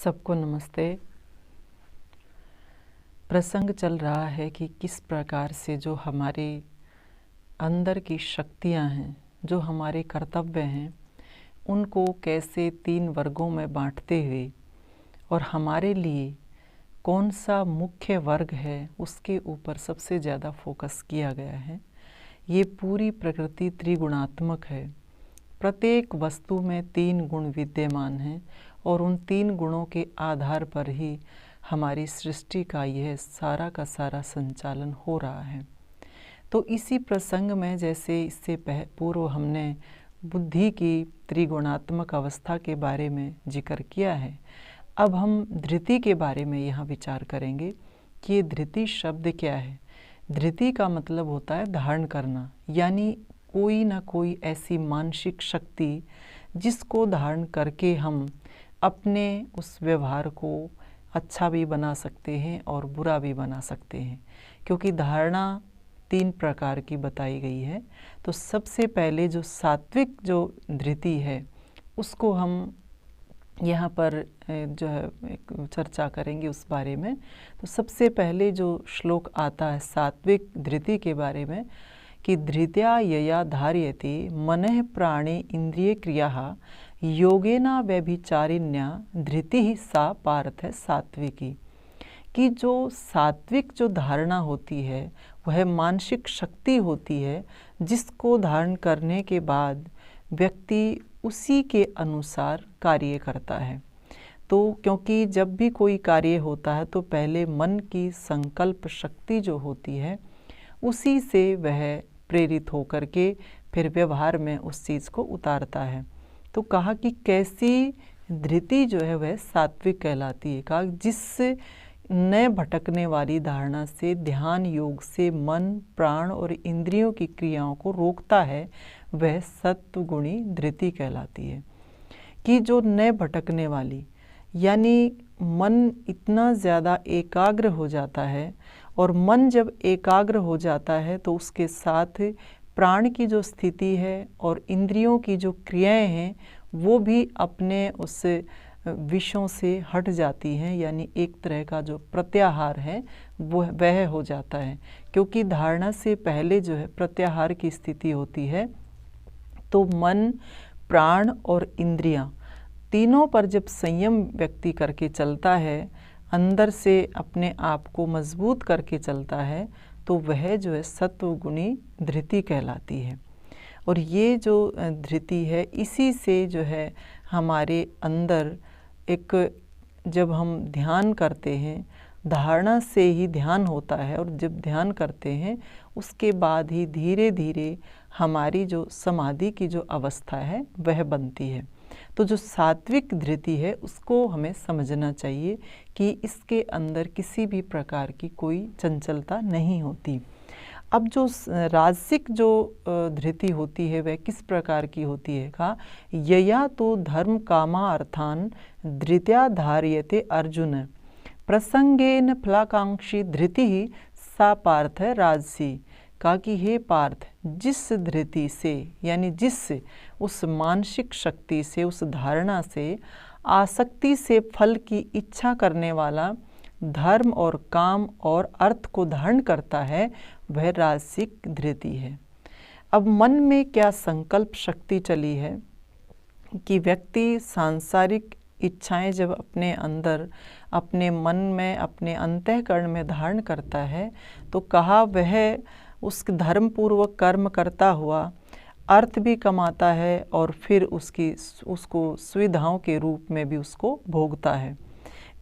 सबको नमस्ते। प्रसंग चल रहा है कि किस प्रकार से जो हमारे अंदर की शक्तियां हैं, जो हमारे कर्तव्य हैं, उनको कैसे 3 वर्गों में बांटते हुए और हमारे लिए कौन सा मुख्य वर्ग है उसके ऊपर सबसे ज़्यादा फोकस किया गया है। ये पूरी प्रकृति त्रिगुणात्मक है। प्रत्येक वस्तु में 3 गुण विद्यमान हैं और उन 3 गुणों के आधार पर ही हमारी सृष्टि का यह सारा का सारा संचालन हो रहा है। तो इसी प्रसंग में जैसे इससे पूर्व हमने बुद्धि की त्रिगुणात्मक अवस्था के बारे में जिक्र किया है, अब हम धृति के बारे में यहाँ विचार करेंगे कि ये धृति शब्द क्या है। धृति का मतलब होता है धारण करना, यानी कोई ना कोई ऐसी मानसिक शक्ति जिसको धारण करके हम अपने उस व्यवहार को अच्छा भी बना सकते हैं और बुरा भी बना सकते हैं, क्योंकि धारणा 3 प्रकार की बताई गई है। तो सबसे पहले जो सात्विक जो धृति है उसको हम यहाँ पर जो है एक चर्चा करेंगे उस बारे में। तो सबसे पहले जो श्लोक आता है सात्विक धृति के बारे में कि धृत्या यया धार्यते मनः प्राणे इंद्रिय क्रिया योगेना व्यभिचारिण्या धृति सा पार्थ है सात्विकी। कि जो सात्विक जो धारणा होती है वह मानसिक शक्ति होती है जिसको धारण करने के बाद व्यक्ति उसी के अनुसार कार्य करता है। तो क्योंकि जब भी कोई कार्य होता है तो पहले मन की संकल्प शक्ति जो होती है उसी से वह प्रेरित होकर के फिर व्यवहार में उस चीज़ को उतारता है। तो कहा कि कैसी धृति जो है वह सात्विक कहलाती है। कहा जिस न भटकने वाली धारणा से ध्यान योग से मन प्राण और इंद्रियों की क्रियाओं को रोकता है वह सत्वगुणी धृति कहलाती है। कि जो न भटकने वाली, यानी मन इतना ज़्यादा एकाग्र हो जाता है, और मन जब एकाग्र हो जाता है तो उसके साथ प्राण की जो स्थिति है और इंद्रियों की जो क्रियाएं हैं वो भी अपने उस विषयों से हट जाती हैं, यानी एक तरह का जो प्रत्याहार है वो वह हो जाता है। क्योंकि धारणा से पहले जो है प्रत्याहार की स्थिति होती है। तो मन प्राण और इंद्रियां तीनों पर जब संयम व्यक्ति करके चलता है, अंदर से अपने आप को मजबूत करके चलता है, तो वह जो है सत्वगुणी धृति कहलाती है। और ये जो धृति है इसी से जो है हमारे अंदर एक, जब हम ध्यान करते हैं धारणा से ही ध्यान होता है, और जब ध्यान करते हैं उसके बाद ही धीरे धीरे हमारी जो समाधि की जो अवस्था है वह बनती है। तो जो सात्विक धृति है उसको हमें समझना चाहिए कि इसके अंदर किसी भी प्रकार की कोई चंचलता नहीं होती। अब जो राजसिक जो धृति होती है वह किस प्रकार की होती है। कहा यया तो धर्म कामा अर्थान धृत्या धार्यते अर्जुन प्रसंगेन फलाकांक्षी धृति सा पार्थ है राजसी। कहा कि हे पार्थ, जिस धृति से यानी जिस उस मानसिक शक्ति से उस धारणा से आसक्ति से फल की इच्छा करने वाला धर्म और काम और अर्थ को धारण करता है वह राजसिक धृति है। अब मन में क्या संकल्प शक्ति चली है कि व्यक्ति सांसारिक इच्छाएं जब अपने अंदर अपने मन में अपने अंतःकरण में धारण करता है तो कहा वह उस धर्म पूर्वक कर्म करता हुआ अर्थ भी कमाता है और फिर उसको सुविधाओं के रूप में भी उसको भोगता है।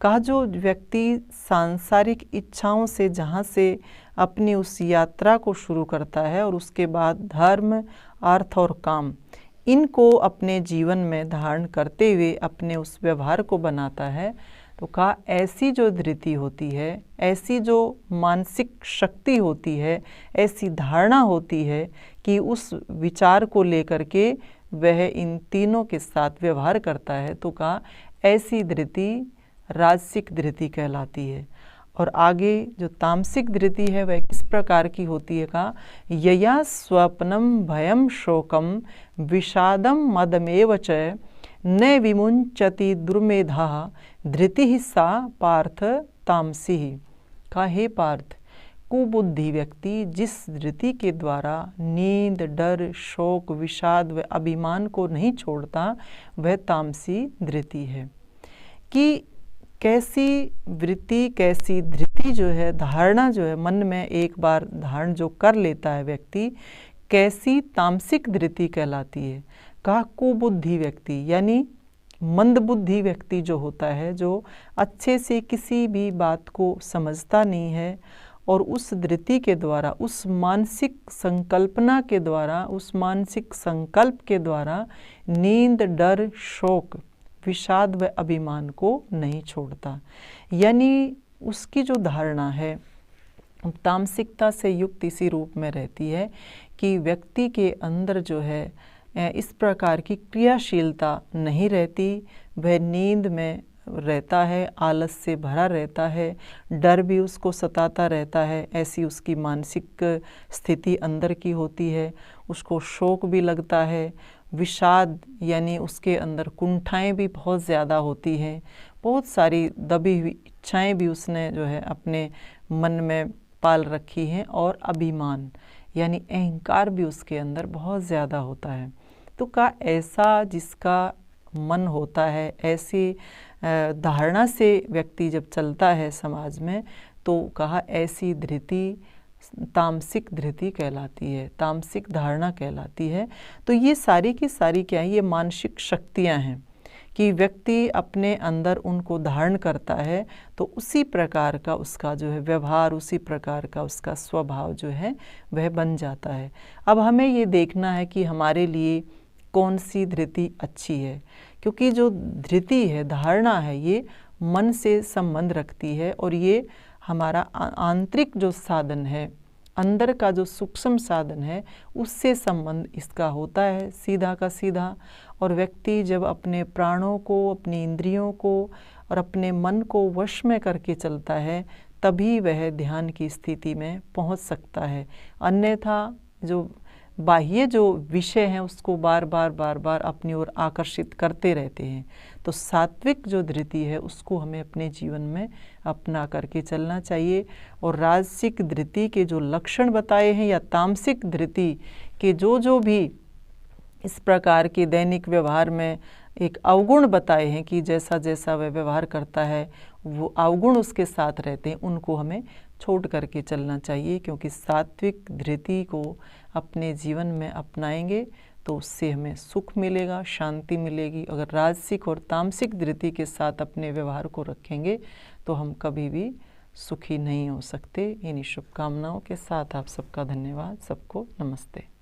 कहा जो व्यक्ति सांसारिक इच्छाओं से जहाँ से अपनी उस यात्रा को शुरू करता है और उसके बाद धर्म अर्थ और काम इनको अपने जीवन में धारण करते हुए अपने उस व्यवहार को बनाता है, तो कहा ऐसी जो धृति होती है, ऐसी जो मानसिक शक्ति होती है, ऐसी धारणा होती है कि उस विचार को लेकर के वह इन तीनों के साथ व्यवहार करता है, तो कहा ऐसी धृति राजसिक धृति कहलाती है। और आगे जो तामसिक धृति है वह किस प्रकार की होती है। कहा यया स्वप्नम भयम शोकम विषादम मदमेव च न विमुंचति दुर्मेधा धृति सा पार्थ तामसी। कहा, हे पार्थ, कुबुद्धि व्यक्ति जिस धृति के द्वारा नींद, डर, शोक, विषाद व अभिमान को नहीं छोड़ता, वह तामसी धृति है। कि कैसी वृत्ति, कैसी धृति जो है, धारणा जो है, मन में एक बार धारण जो कर लेता है व्यक्ति, कैसी तामसिक धृति कहलाती है। कहा, कुबुद्धि व्यक्ति यानी मंदबुद्धि व्यक्ति जो होता है, जो अच्छे से किसी भी बात को समझता नहीं है और उस धृति के द्वारा, उस मानसिक संकल्पना के द्वारा, उस मानसिक संकल्प के द्वारा नींद, डर, शोक, विषाद व अभिमान को नहीं छोड़ता। यानी उसकी जो धारणा है तामसिकता से युक्त इसी रूप में रहती है कि व्यक्ति के अंदर जो है इस प्रकार की क्रियाशीलता नहीं रहती, वह नींद में रहता है, आलस से भरा रहता है, डर भी उसको सताता रहता है, ऐसी उसकी मानसिक स्थिति अंदर की होती है। उसको शोक भी लगता है, विषाद यानी उसके अंदर कुंठाएं भी बहुत ज़्यादा होती हैं, बहुत सारी दबी हुई इच्छाएं भी उसने जो है अपने मन में पाल रखी हैं, और अभिमान यानी अहंकार भी उसके अंदर बहुत ज़्यादा होता है। तो कहा, ऐसा जिसका मन होता है, ऐसी धारणा से व्यक्ति जब चलता है समाज में, तो कहा ऐसी धृति तामसिक धृति कहलाती है, तामसिक धारणा कहलाती है। तो ये सारी की सारी क्या है, ये मानसिक शक्तियाँ हैं कि व्यक्ति अपने अंदर उनको धारण करता है, तो उसी प्रकार का उसका जो है व्यवहार, उसी प्रकार का उसका स्वभाव जो है वह बन जाता है। अब हमें ये देखना है कि हमारे लिए कौन सी धृति अच्छी है, क्योंकि जो धृति है, धारणा है, ये मन से संबंध रखती है, और ये हमारा आंतरिक जो साधन है, अंदर का जो सूक्ष्म साधन है, उससे संबंध इसका होता है सीधा का सीधा। और व्यक्ति जब अपने प्राणों को, अपनी इंद्रियों को और अपने मन को वश में करके चलता है, तभी वह ध्यान की स्थिति में पहुंच सकता है। अन्यथा जो बाह्य जो विषय हैं उसको बार बार अपनी ओर आकर्षित करते रहते हैं। तो सात्विक जो धृति है उसको हमें अपने जीवन में अपना करके चलना चाहिए। और राजसिक धृति के जो लक्षण बताए हैं या तामसिक धृति के जो भी इस प्रकार के दैनिक व्यवहार में एक अवगुण बताए हैं कि जैसा जैसा वह व्यवहार करता है वो अवगुण उसके साथ रहते हैं, उनको हमें छोड़ करके चलना चाहिए। क्योंकि सात्विक धृति को अपने जीवन में अपनाएंगे तो उससे हमें सुख मिलेगा, शांति मिलेगी। अगर राजसिक और तामसिक धृति के साथ अपने व्यवहार को रखेंगे तो हम कभी भी सुखी नहीं हो सकते। इन्हीं शुभकामनाओं के साथ आप सबका धन्यवाद। सबको नमस्ते।